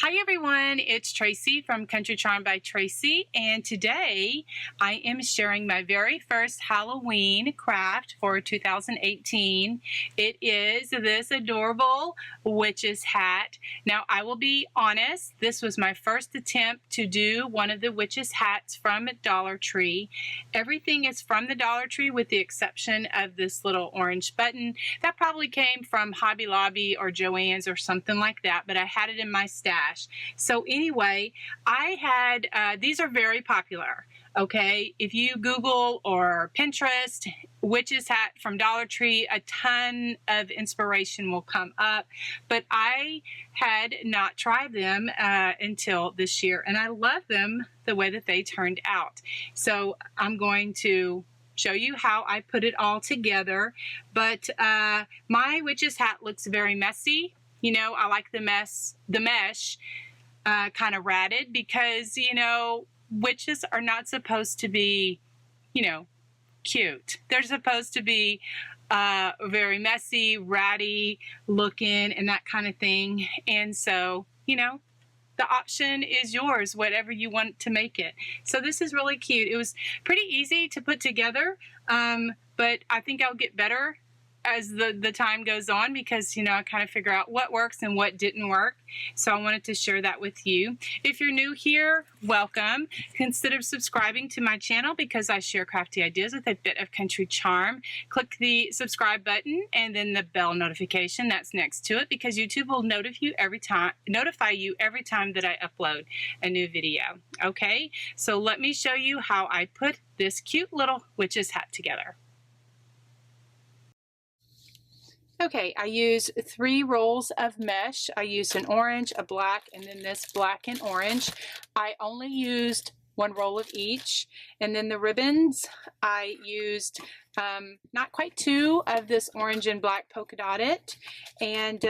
Hi everyone, it's Tracy from Country Charm by Tracy, and today I am sharing my very first Halloween craft for 2018. It is this adorable witch's hat. Now I will be honest, this was my first attempt to do one of the witch's hats from Dollar Tree. Everything is from the Dollar Tree with the exception of this little orange button. That probably came from Hobby Lobby or Joann's or something like that, but I had it in my stash. So anyway, I had, these are very popular, okay? If you Google or Pinterest, witch's hat from Dollar Tree, a ton of inspiration will come up, but I had not tried them until this year, and I love them the way that they turned out. So I'm going to show you how I put it all together, but my witch's hat looks very messy. You know, I like the mesh kind of ratted because, you know, witches are not supposed to be, you know, cute. They're supposed to be very messy, ratty looking and that kind of thing. And so, you know, the option is yours, whatever you want to make it. So this is really cute. It was pretty easy to put together, but I think I'll get better as the time goes on because, you know, I kind of figure out what works and what didn't work. So I wanted to share that with you. If you're new here, welcome. Consider subscribing to my channel because I share crafty ideas with a bit of country charm. Click the subscribe button and then the bell notification that's next to it because YouTube will notify you every time that I upload a new video. Okay, so let me show you how I put this cute little witch's hat together. Okay, I used 3 rolls of mesh. I used an orange, a black, and then this black and orange. I only used 1 roll of each. And then the ribbons, I used not quite 2 of this orange and black polka dotted. And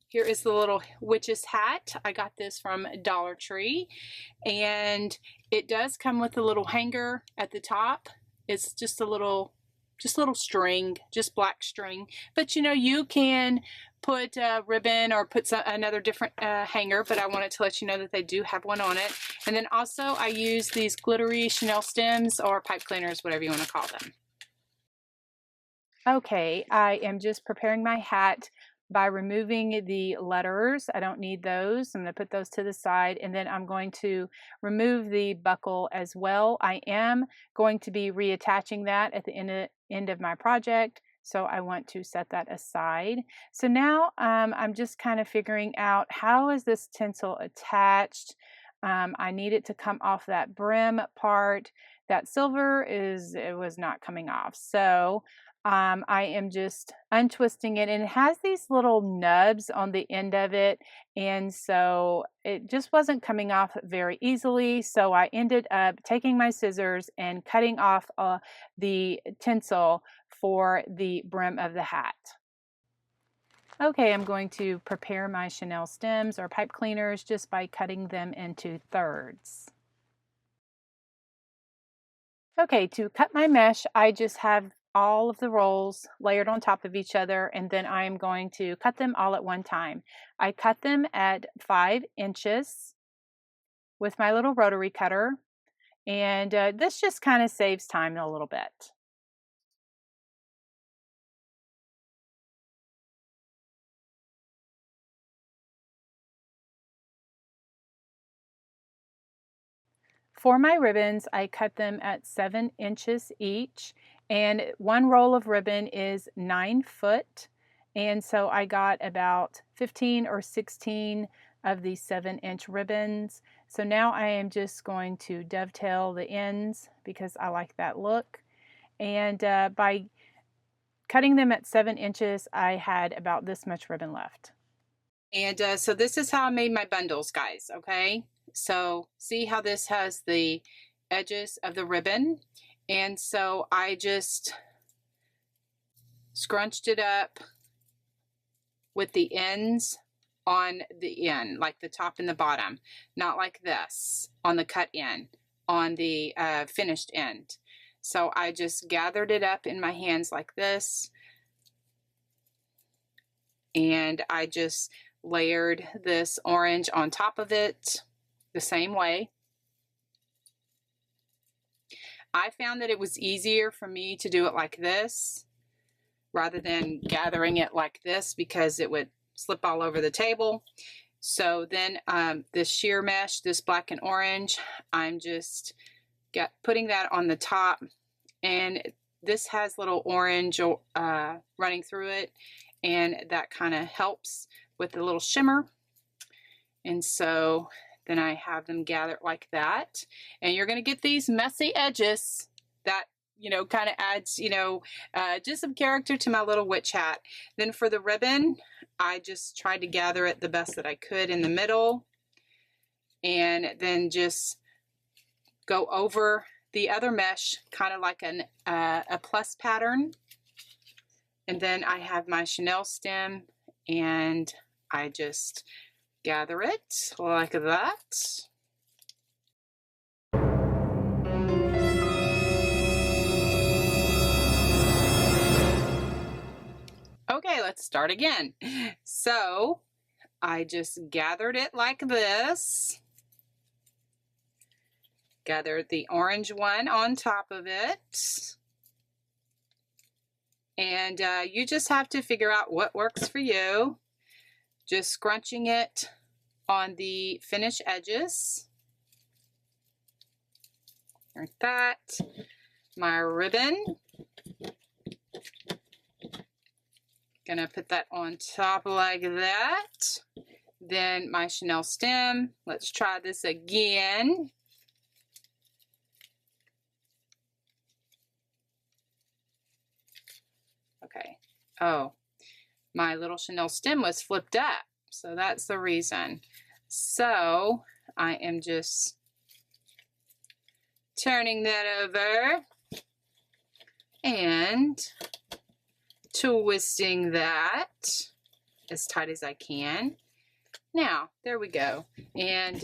here is the little witch's hat. I got this from Dollar Tree. And it does come with a little hanger at the top. It's just a little string, just black string. But you know, you can put a ribbon or put another different hanger, but I wanted to let you know that they do have one on it. And then also I use these glittery Chanel stems or pipe cleaners, whatever you want to call them. Okay, I am just preparing my hat by removing the letters. I don't need those. I'm going to put those to the side, and then I'm going to remove the buckle as well. I am going to be reattaching that at the end of my project, so I want to set that aside. So now I'm just kind of figuring out how is this tinsel attached. I need it to come off that brim part. That silver it was not coming off. So I am just untwisting it, and it has these little nubs on the end of it, and so it just wasn't coming off very easily. So I ended up taking my scissors and cutting off the tinsel for the brim of the hat. Okay, I'm going to prepare my Chanel stems or pipe cleaners just by cutting them into thirds. Okay, to cut my mesh, I just have all of the rolls layered on top of each other, and then I am going to cut them all at one time. I cut them at 5 inches with my little rotary cutter, and this just kind of saves time a little bit. For my ribbons, I cut them at 7 inches each, and 1 roll of ribbon is 9 foot, and so I got about 15 or 16 of these 7-inch ribbons. So now I am just going to dovetail the ends because I like that look, and by cutting them at 7 inches, I had about this much ribbon left. And so this is how I made my bundles, guys, okay? So see how this has the edges of the ribbon, and so I just scrunched it up with the ends on the end, like the top and the bottom, not like this on the cut end, on the finished end. So I just gathered it up in my hands like this, and I just layered this orange on top of it the same way. I found that it was easier for me to do it like this rather than gathering it like this because it would slip all over the table. So then this sheer mesh, this black and orange, I'm just putting that on the top, and this has little orange running through it, and that kind of helps with the little shimmer. And so then I have them gathered like that, and you're going to get these messy edges that, you know, kind of adds, you know, just some character to my little witch hat. Then for the ribbon, I just tried to gather it the best that I could in the middle, and then just go over the other mesh, kind of like a plus pattern. And then I have my chenille stem, and I just gather it like that. Okay, let's start again. So I just gathered it like this. Gathered the orange one on top of it. And you just have to figure out what works for you. Just scrunching it on the finished edges. Like that. My ribbon. Gonna put that on top like that. Then my chenille stem. Let's try this again. Okay. Oh, my little chenille stem was flipped up, so that's the reason. So I am just turning that over and twisting that as tight as I can. Now, there we go. And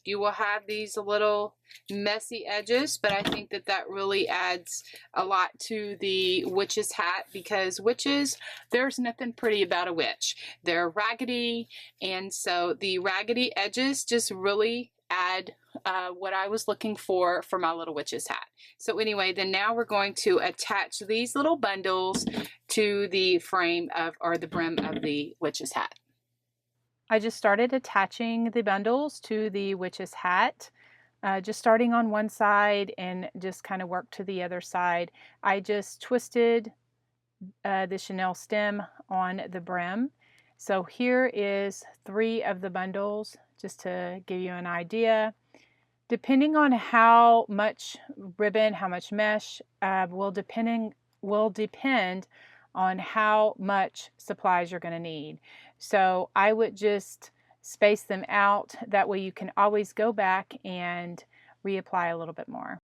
you will have these little messy edges, but I think that that really adds a lot to the witch's hat, because witches, there's nothing pretty about a witch. They're raggedy, and so the raggedy edges just really add what I was looking for my little witch's hat. So anyway, then now we're going to attach these little bundles to the frame of, or the brim of the witch's hat. I just started attaching the bundles to the witch's hat. Just starting on one side and just kind of work to the other side. I just twisted the chenille stem on the brim. So here is 3 of the bundles, just to give you an idea. Depending on how much ribbon, how much mesh, will depend on how much supplies you're going to need. So I would just space them out. That way you can always go back and reapply a little bit more.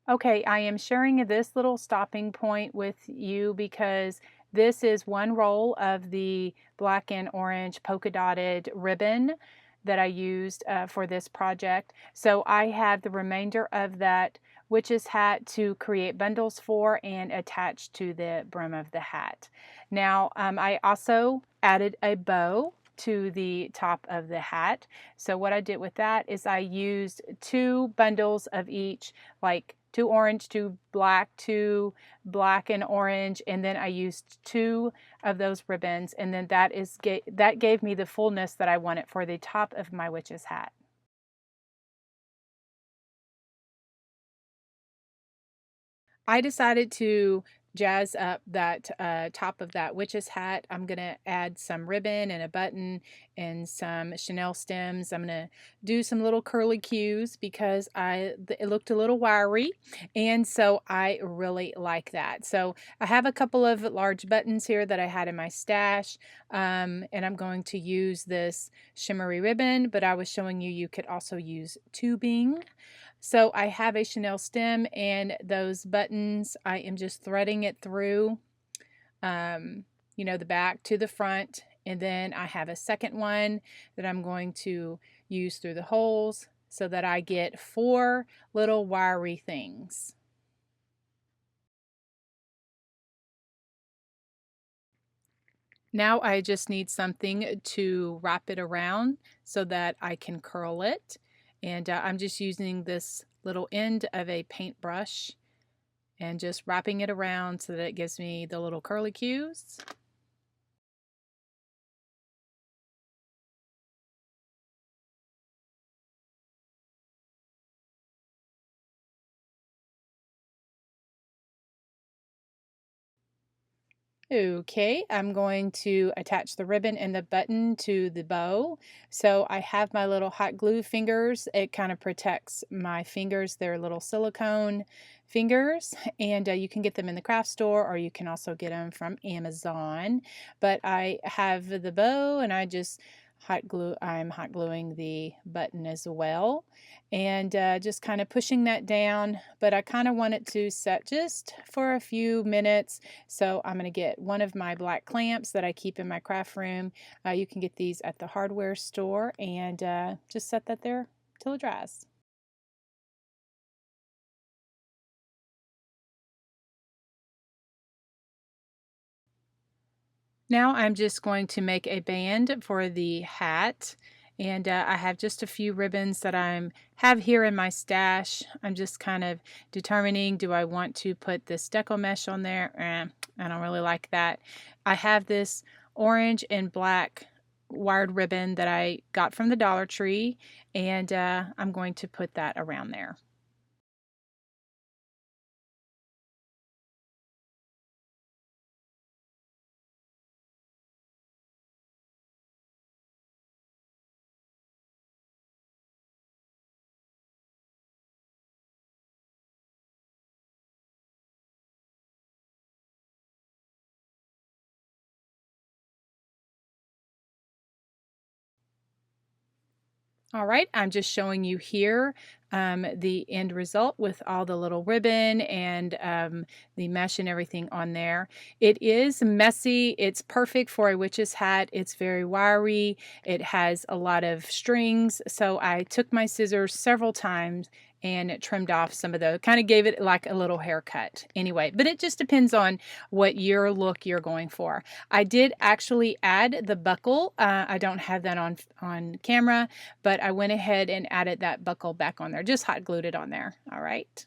Okay, I am sharing this little stopping point with you because this is one roll of the black and orange polka dotted ribbon that I used for this project. So I have the remainder of that witch's hat to create bundles for and attach to the brim of the hat. Now I also added a bow to the top of the hat. So what I did with that is I used 2 bundles of each, like 2 orange, 2 black and orange, and then I used 2 of those ribbons, and then that gave me the fullness that I wanted for the top of my witch's hat. I decided to jazz up that top of that witch's hat. I'm gonna add some ribbon and a button and some chenille stems. I'm gonna do some little curly cues because it looked a little wiry, and so I really like that. So I have a couple of large buttons here that I had in my stash, and I'm going to use this shimmery ribbon, but I was showing you could also use tubing. So I have a chenille stem, and those buttons, I am just threading it through, you know, the back to the front. And then I have a second one that I'm going to use through the holes so that I get 4 little wiry things. Now I just need something to wrap it around so that I can curl it. And I'm just using this little end of a paintbrush and just wrapping it around so that it gives me the little curlicues. Okay, I'm going to attach the ribbon and the button to the bow. So I have my little hot glue fingers. It kind of protects my fingers. They're little silicone fingers, and you can get them in the craft store, or you can also get them from Amazon. But I have the bow, and I'm hot gluing the button as well, and just kind of pushing that down. But I kind of want it to set just for a few minutes. So I'm going to get one of my black clamps that I keep in my craft room. You can get these at the hardware store, and just set that there till it dries. Now I'm just going to make a band for the hat. And I have just a few ribbons that I have here in my stash. I'm just kind of determining, do I want to put this deco mesh on there? I don't really like that. I have this orange and black wired ribbon that I got from the Dollar Tree, and I'm going to put that around there. All right, I'm just showing you here the end result with all the little ribbon and the mesh and everything on there. It is messy. It's perfect for a witch's hat. It's very wiry. It has a lot of strings. So I took my scissors several times and trimmed off some of those, kind of gave it like a little haircut anyway. But it just depends on what your look you're going for. I did actually add the buckle. I don't have that on camera, but I went ahead and added that buckle back on there. Just hot glued it on there. All right.